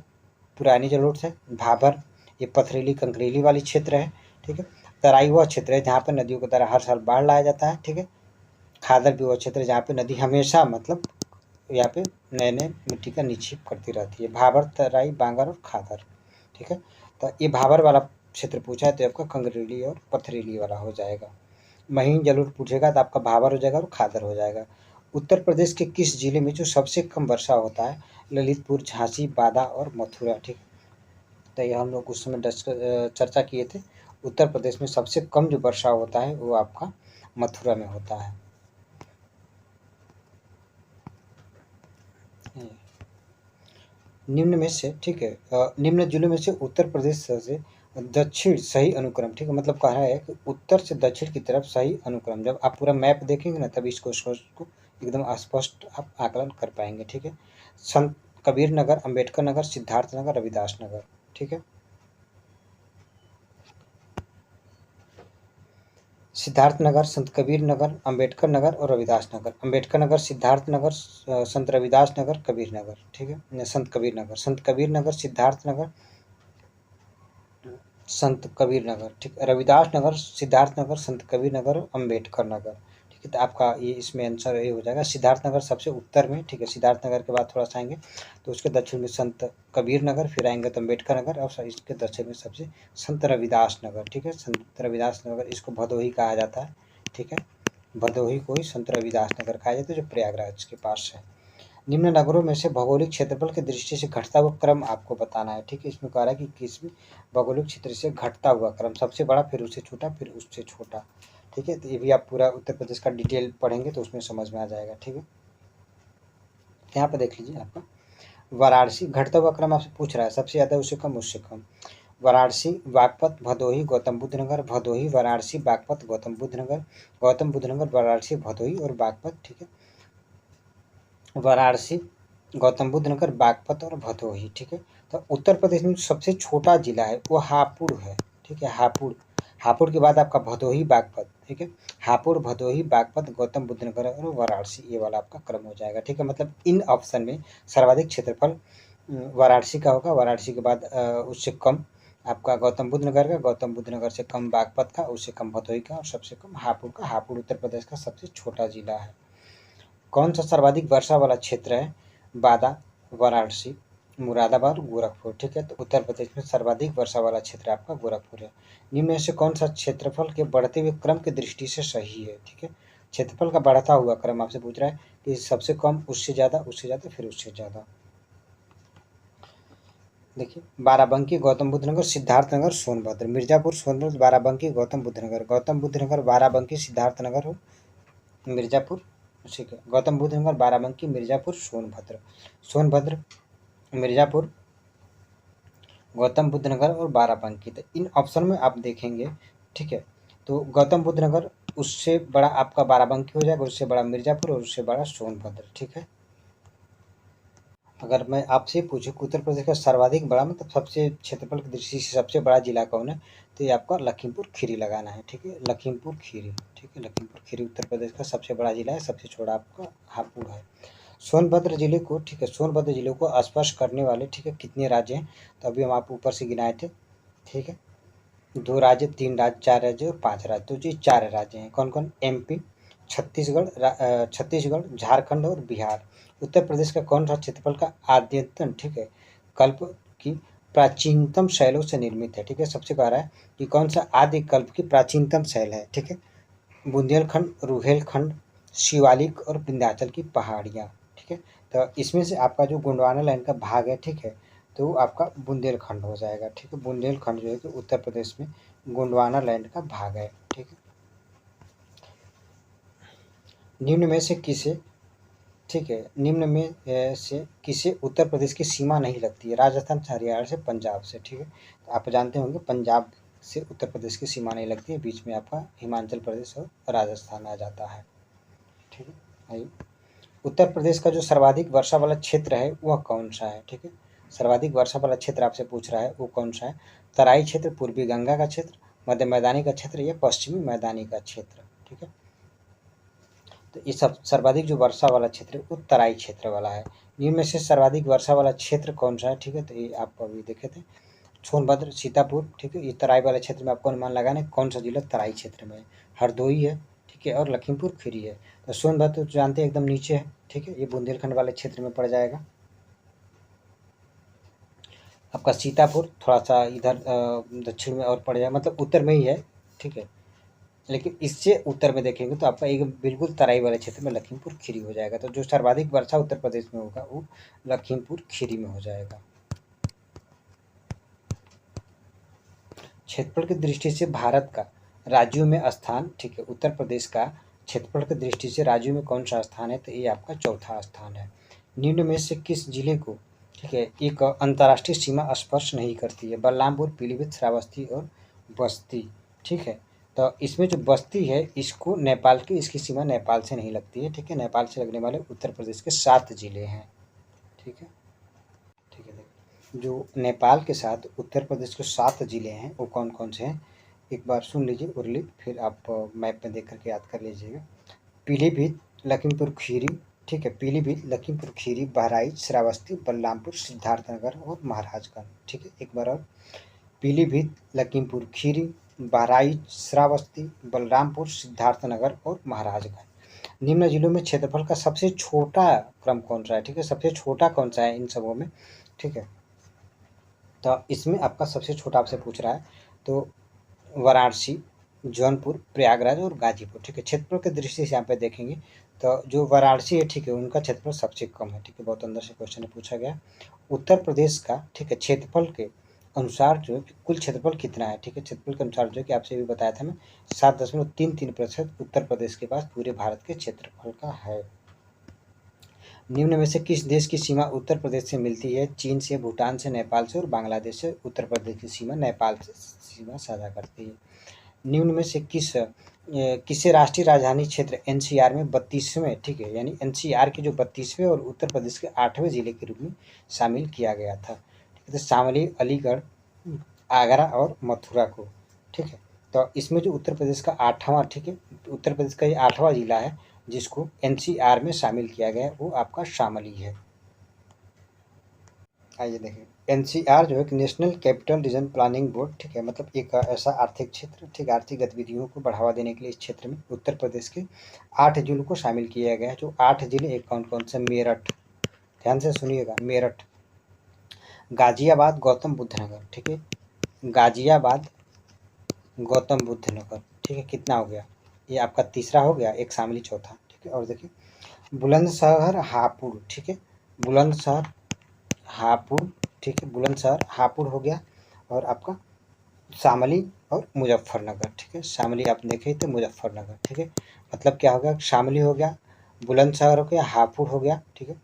पुरानी जलोढ़ से, भाबर ये पथरीली कंकरीली वाली क्षेत्र है, ठीक है। तराई वह क्षेत्र है जहाँ पर नदियों के द्वारा हर साल बाढ़ लाया जाता है, ठीक है। खादर भी वह क्षेत्र है जहाँ पे नदी हमेशा, मतलब यहाँ पे नए नए मिट्टी का निक्षेप करती रहती है। भाबर तराई बांगर और खादर, ठीक है। तो ये भाबर वाला क्षेत्र पूछा है तो आपका कंकरीली और पथरीली वाला हो जाएगा। महीन जलोढ़ पूछेगा तो आपका भाबर हो जाएगा और खादर हो जाएगा। उत्तर प्रदेश के किस जिले में जो सबसे कम वर्षा होता है, ललितपुर, झांसी, बादा और मथुरा, ठीक। तो ये हम लोग उस समय चर्चा किए थे। उत्तर प्रदेश में सबसे कम जो वर्षा होता है वो आपका मथुरा में होता है। निम्न में से, ठीक है, निम्न जिलों में से उत्तर प्रदेश से दक्षिण सही अनुक्रम, ठीक है, मतलब कह रहा है कि उत्तर से दक्षिण की तरफ सही अनुक्रम, जब आप पूरा मैप देखेंगे ना तभी इसको को एकदम स्पष्ट आप आकलन कर पाएंगे, ठीक है। संत कबीर नगर, अम्बेडकर नगर, सिद्धार्थ नगर, रविदास नगर, ठीक है। सिद्धार्थ नगर, संत कबीर नगर, अम्बेडकर नगर और रविदास नगर। अम्बेडकर नगर, सिद्धार्थ नगर, संत रविदास नगर, कबीर नगर, ठीक है, संत कबीर नगर, संत कबीर नगर, सिद्धार्थ नगर, संत कबीर नगर, ठीक, रविदास नगर, सिद्धार्थ नगर, संत कबीर नगर, अम्बेडकर नगर, ठीक है। तो आपका ये इसमें आंसर ये हो जाएगा सिद्धार्थ नगर सबसे उत्तर में, ठीक है, सिद्धार्थ नगर के बाद थोड़ा सा आएंगे तो उसके दक्षिण में संत कबीर नगर, फिर आएंगे तो अम्बेडकर नगर और इसके दक्षिण में सबसे संत रविदास नगर, ठीक है। संत रविदास नगर इसको भदोही कहा जाता है, ठीक है, भदोही को ही संत रविदास नगर कहा जाता है जो प्रयागराज के पास है। निम्न नगरों में से भौगोलिक क्षेत्रफल की दृष्टि से घटता हुआ क्रम आपको बताना है, ठीक है। इसमें कह रहा है कि किस भौगोलिक क्षेत्र से घटता हुआ क्रम, सबसे बड़ा फिर उससे छोटा फिर उससे छोटा, ठीक है। तो ये भी आप पूरा उत्तर प्रदेश का डिटेल पढ़ेंगे तो उसमें समझ में आ जाएगा, ठीक है। यहाँ पर देख लीजिए आपका वाराणसी घटता हुआ क्रम आपसे पूछ रहा है, सबसे ज़्यादा उससे कम उससे कम। वाराणसी, बागपत, भदोही, गौतम बुद्ध नगर, भदोही, वाराणसी, बागपत, गौतम बुद्ध नगर, गौतम बुद्ध नगर, वाराणसी, भदोही और बागपत, ठीक है। वाराणसी, गौतम बुद्ध नगर, बागपत और भदोही, ठीक है। तो उत्तर प्रदेश में सबसे छोटा जिला है वो हापुड़ है, ठीक है, हापुड़। हापुड़ के बाद आपका भदोही, बागपत, ठीक है, हापुड़, भदोही, बागपत, गौतम बुद्ध नगर और वाराणसी, ये वाला आपका क्रम हो जाएगा, ठीक है। मतलब इन ऑप्शन में सर्वाधिक क्षेत्रफल वाराणसी का होगा, वाराणसी के बाद उससे कम आपका गौतम बुद्ध नगर का, गौतम बुद्ध नगर से कम बागपत का, उससे कम भदोही का और सबसे कम हापुड़ का। हापुड़ उत्तर प्रदेश का सबसे छोटा जिला है। कौन सा सर्वाधिक वर्षा वाला क्षेत्र है? बादा, वाराणसी, मुरादाबाद, गोरखपुर, ठीक है। तो उत्तर प्रदेश में सर्वाधिक वर्षा वाला क्षेत्र आपका गोरखपुर है। निम्न में से कौन सा क्षेत्रफल के बढ़ते हुए क्रम की दृष्टि से सही है, ठीक है। क्षेत्रफल का बढ़ता हुआ क्रम आपसे पूछ रहा है कि सबसे कम, उससे ज़्यादा फिर उससे ज़्यादा। देखिए बाराबंकी, गौतम बुद्ध नगर, सिद्धार्थ नगर, सोनभद्र, मिर्जापुर, सोनभद्र, बाराबंकी, गौतम बुद्ध नगर, गौतम बुद्ध नगर, बाराबंकी, सिद्धार्थ नगर हो, मिर्जापुर, ठीक है, गौतम बुद्ध नगर, बाराबंकी, मिर्जापुर, सोनभद्र, सोनभद्र, मिर्जापुर, गौतम बुद्ध नगर और बाराबंकी। तो इन ऑप्शन में आप देखेंगे, ठीक है, तो गौतम बुद्ध नगर, उससे बड़ा आपका बाराबंकी हो जाएगा, उससे बड़ा मिर्ज़ापुर और उससे बड़ा सोनभद्र, ठीक है। अगर मैं आपसे पूछूँ कि उत्तर प्रदेश का सर्वाधिक बड़ा मतलब सबसे क्षेत्रफल की दृष्टि से सबसे बड़ा जिला कौन है, तो ये आपका लखीमपुर खीरी लगाना है, ठीक है। लखीमपुर खीरी, ठीक है। लखीमपुर खीरी उत्तर प्रदेश का सबसे बड़ा जिला है, सबसे छोटा आपका हापुड़ है। सोनभद्र जिले को, ठीक है, सोनभद्र जिले को स्पर्श करने वाले, ठीक है, कितने राज्य हैं, तो अभी हम आप ऊपर से गिनाए थे, ठीक है। 2 राज्य, 3 राज्य, 4 राज्य और 5 राज्य, तो जी 4 राज्य हैं। कौन-कौन? एमपी, छत्तीसगढ़, झारखंड और बिहार। उत्तर प्रदेश का कौन सा क्षेत्रफल का आद्यतन, ठीक है, कल्प की प्राचीनतम शैलों से निर्मित है, ठीक है। सबसे कह रहा है कि कौन सा आदि कल्प की प्राचीनतम शैल है, ठीक है। बुंदेलखंड, रुहेलखंड, शिवालिक और विंध्याचल की पहाड़ियाँ, ठीक है। तो इसमें से आपका जो गोंडवाना लाइन का भाग है, ठीक है, तो आपका बुंदेलखंड हो जाएगा, ठीक है। बुंदेलखंड जो है कि उत्तर प्रदेश में गोंडवाना लैंड का भाग है, ठीक है। निम्न में से किसे, ठीक है, निम्न में से किसे उत्तर प्रदेश की सीमा नहीं लगती है? राजस्थान से, हरियाणा से, पंजाब से, ठीक है। तो आप जानते होंगे पंजाब से उत्तर प्रदेश की सीमा नहीं लगती है, बीच में आपका हिमाचल प्रदेश और राजस्थान आ जाता है, ठीक है। आइए, उत्तर प्रदेश का जो सर्वाधिक वर्षा वाला क्षेत्र है वह कौन सा है, ठीक है। सर्वाधिक वर्षा वाला क्षेत्र आपसे पूछ रहा है वो कौन सा है? तराई क्षेत्र, पूर्वी गंगा का क्षेत्र, मध्य मैदानी का क्षेत्र या पश्चिमी मैदानी का क्षेत्र, ठीक है। तो ये सब सर्वाधिक जो वर्षा वाला क्षेत्र है वो तराई क्षेत्र वाला है। इनमें में से सर्वाधिक वर्षा वाला क्षेत्र कौन सा है, ठीक है, तो ये आप अभी देखे थे सोनभद्र, सीतापुर, ठीक है। ये तराई वाले क्षेत्र में आपको अनुमान लगाना है कौन सा जिला तराई क्षेत्र में है। हरदोई है, ठीक है, और लखीमपुर खीरी है। तो सोनभद्र तो जानते हैं एकदम नीचे है, ठीक है, ये बुंदेलखंड वाले क्षेत्र में पड़ जाएगा। आपका सीतापुर थोड़ा सा इधर दक्षिण में और पड़ जाएगा, मतलब उत्तर में ही है, ठीक है। लेकिन इससे उत्तर में देखेंगे तो आपका एक बिल्कुल तराई वाले क्षेत्र में लखीमपुर खीरी हो जाएगा। तो जो सर्वाधिक वर्षा उत्तर प्रदेश में होगा वो लखीमपुर खीरी में हो जाएगा। क्षेत्रफल की दृष्टि से भारत का राज्यों में स्थान, ठीक है, उत्तर प्रदेश का क्षेत्रफल की दृष्टि से राज्यों में कौन सा स्थान है, तो ये आपका चौथा स्थान है। निम्न में से किस जिले को, ठीक है, एक अंतर्राष्ट्रीय सीमा स्पर्श नहीं करती है? बलरामपुर, पीलीभीत, श्रावस्ती और बस्ती, ठीक है। तो इसमें जो बस्ती है इसको नेपाल की, इसकी सीमा नेपाल से नहीं लगती है, ठीक है। नेपाल से लगने वाले उत्तर प्रदेश के 7 जिले हैं, ठीक है। ठीक है, देखिए जो नेपाल के साथ उत्तर प्रदेश के 7 जिले हैं वो कौन कौन से हैं, एक बार सुन लीजिए उरली, फिर आप मैप में देख करके याद कर लीजिएगा। पीलीभीत, लखीमपुर खीरी, ठीक है, पीलीभीत, लखीमपुर खीरी, बहराइच, श्रावस्ती, बलरामपुर, सिद्धार्थनगर और महाराजगंज, ठीक है। एक बार और, पीलीभीत, लखीमपुर खीरी, बहराइच, श्रावस्ती, बलरामपुर, सिद्धार्थनगर और महाराजगंज। निम्न जिलों में क्षेत्रफल का सबसे छोटा क्रम कौन सा है, ठीक है, सबसे छोटा कौन सा है इन सबों में, ठीक है। तो इसमें आपका सबसे छोटा आपसे पूछ रहा है तो वाराणसी, जौनपुर, प्रयागराज और गाजीपुर, ठीक है। क्षेत्रफल की दृष्टि से यहाँ पे देखेंगे तो जो वाराणसी है, ठीक है, उनका क्षेत्रफल सबसे कम है, ठीक है, बहुत अंदर से क्वेश्चन पूछा गया। उत्तर प्रदेश का, ठीक है, क्षेत्रफल के अनुसार जो है कुल क्षेत्रफल कितना है, ठीक है, क्षेत्रफल के अनुसार जो है कि आपसे भी बताया था मैं 7.33% उत्तर प्रदेश के पास पूरे भारत के क्षेत्रफल का है। निम्न में से किस देश की सीमा उत्तर प्रदेश से मिलती है? चीन से, भूटान से, नेपाल से और बांग्लादेश से उत्तर प्रदेश की सीमा नेपाल से सीमा साझा करती है। निम्न में से किसे राष्ट्रीय राजधानी क्षेत्र एनसीआर में 32वें, ठीक है, यानी एनसीआर के जो 32वें और उत्तर प्रदेश के 8वें जिले के रूप में शामिल किया गया था, ठीक है। तो शामली, अलीगढ़, आगरा और मथुरा को, ठीक है। तो इसमें जो उत्तर प्रदेश का 8वां, ठीक है, उत्तर प्रदेश का ये 8वां जिला है जिसको एनसीआर में शामिल किया गया है वो आपका शामली है। आइए देखें, एनसीआर जो है कि national capital region planning board, ठीक है, मतलब एक ऐसा आर्थिक क्षेत्र, ठीक, आर्थिक गतिविधियों को बढ़ावा देने के लिए इस क्षेत्र में उत्तर प्रदेश के 8 जिलों को शामिल किया गया है। जो 8 जिले एक कौन कौन से? मेरठ, ध्यान से सुनिएगा, मेरठ, गाजियाबाद, गौतम बुद्ध नगर, ठीक है, गाजियाबाद, गौतम बुद्ध नगर, ठीक है, कितना हो गया? ये आपका तीसरा हो गया, एक शामली चौथा, ठीक है। और देखिए बुलंदशहर, हापुड़, ठीक है, बुलंदशहर, हापुड़, ठीक है, बुलंदशहर, हापुड़ हो गया, और आपका शामली और मुजफ्फरनगर, ठीक है। शामली आप देखे थे, मुजफ्फरनगर, ठीक है, मतलब क्या हो गया? शामली हो गया, बुलंदशहर हो गया, हापुड़ हो गया, ठीक है,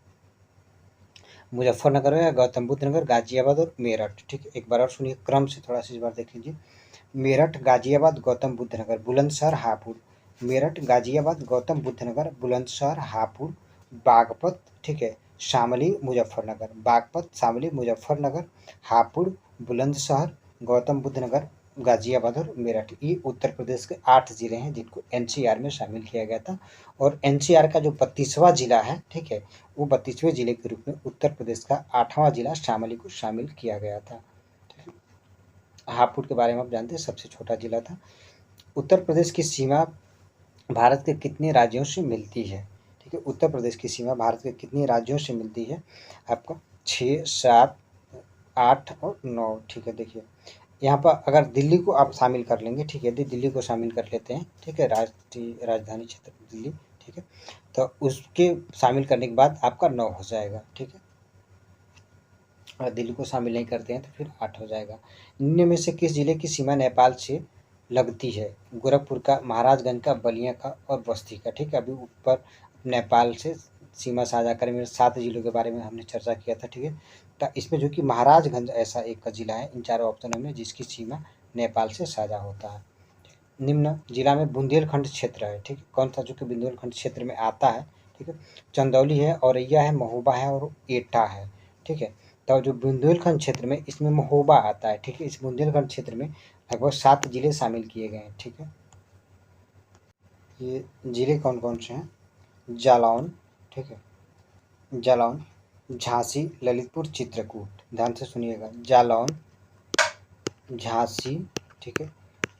मुजफ्फरनगर हो गया, गौतम बुद्ध नगर, गाजियाबाद और मेरठ, ठीक है। एक बार और सुनिए क्रम से, थोड़ा सा इस बार देख लीजिए। मेरठ, गाजियाबाद, गौतम बुद्ध नगर, बुलंदशहर, हापुड़। मेरठ, गाजियाबाद, गौतम बुद्ध नगर, बुलंदशहर, हापुड़, बागपत, ठीक है, शामली, मुजफ्फरनगर। बागपत, शामली, मुजफ्फरनगर, हापुड़, बुलंदशहर, गौतम बुद्ध नगर, गाजियाबाद और मेरठ। ये उत्तर प्रदेश के 8 जिले हैं जिनको एनसीआर में शामिल किया गया था। और एनसीआर का जो 32वां जिला है, ठीक है, वो 32वें जिले के रूप में उत्तर प्रदेश का 8वां जिला शामली को शामिल किया गया था। हापुड़ के बारे में आप जानते हैं, सबसे छोटा जिला था। उत्तर प्रदेश की सीमा भारत के कितने राज्यों से मिलती है? ठीक है, उत्तर प्रदेश की सीमा भारत के कितने राज्यों से मिलती है? आपका 6, 7, 8 और 9। ठीक है, देखिए यहाँ पर अगर दिल्ली को आप शामिल कर लेंगे, ठीक है, यदि दिल्ली को शामिल कर लेते हैं, ठीक है, राष्ट्रीय राजधानी क्षेत्र दिल्ली, ठीक है, तो उसके शामिल करने के बाद आपका 9 हो जाएगा। ठीक है, अगर दिल्ली को शामिल नहीं करते हैं तो फिर 8 हो जाएगा। निम्न में से किस जिले की सीमा नेपाल से लगती है? गोरखपुर का, महाराजगंज का, बलिया का और बस्ती का। ठीक है, अभी ऊपर नेपाल से सीमा साझा करें 7 जिलों के बारे में हमने चर्चा किया था। ठीक है, तो इसमें जो कि महाराजगंज ऐसा एक का जिला है इन चारों ऑप्शनों में जिसकी सीमा नेपाल से साझा होता है। निम्न जिला में बुंदेलखंड क्षेत्र है। ठीक है, कौन सा जो कि बुंदेलखंड क्षेत्र में आता है? ठीक है, चंदौली है, औरैया है, महोबा है और एटा है। ठीक है, तो जो बुंदेलखंड क्षेत्र में इसमें महोबा आता है। ठीक है, इस बुंदेलखंड क्षेत्र में लगभग 7 जिले शामिल किए गए हैं। ठीक है, ये जिले कौन कौन से हैं? जालौन, ठीक है, जालौन, झांसी, ललितपुर, चित्रकूट। ध्यान से सुनिएगा, जालौन, झांसी, ठीक है,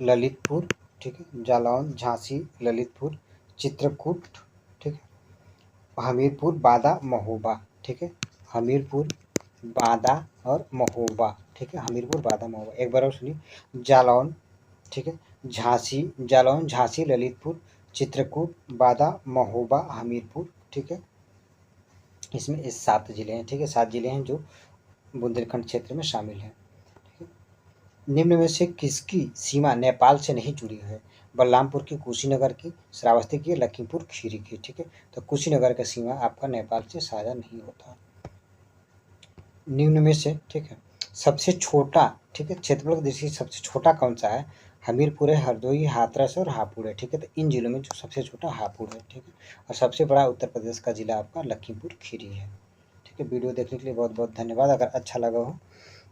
ललितपुर, ठीक है, जालौन, झांसी, ललितपुर, चित्रकूट, ठीक है, हमीरपुर, बादा, महोबा। ठीक है, हमीरपुर, बादा और महोबा। ठीक है, हमीरपुर, बादा, महोबा। एक बार और सुनिए, जालौन, ठीक है, झांसी, जालौन, झांसी, ललितपुर, चित्रकूट, बादा, महोबा, हमीरपुर। ठीक है, इसमें इस 7 जिले हैं। ठीक है, 7 जिले हैं जो बुंदेलखंड क्षेत्र में शामिल हैं। निम्न में से किसकी सीमा नेपाल से नहीं जुड़ी है? बलरामपुर की, कुशीनगर की, श्रावस्ती की, लखीमपुर खीरी की। ठीक है, तो कुशीनगर का सीमा आपका नेपाल से साझा नहीं होता। निम्न में से, ठीक है, सबसे छोटा, ठीक है, क्षेत्रफल की दृष्टि से सबसे छोटा कौन सा है? हमीरपुर है, हरदोई, हाथरस और हापुड़ है। ठीक है, तो इन जिलों में जो सबसे छोटा हापुड़ है। ठीक है, और सबसे बड़ा उत्तर प्रदेश का जिला आपका लखीमपुर खीरी है। ठीक है, वीडियो देखने के लिए बहुत बहुत धन्यवाद। अगर अच्छा लगा हो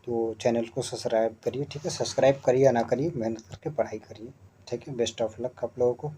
तो चैनल को सब्सक्राइब करिए। ठीक है, सब्सक्राइब करिए या ना करिए, मेहनत करके पढ़ाई करिए। ठीक है, बेस्ट ऑफ लक आप लोगों को।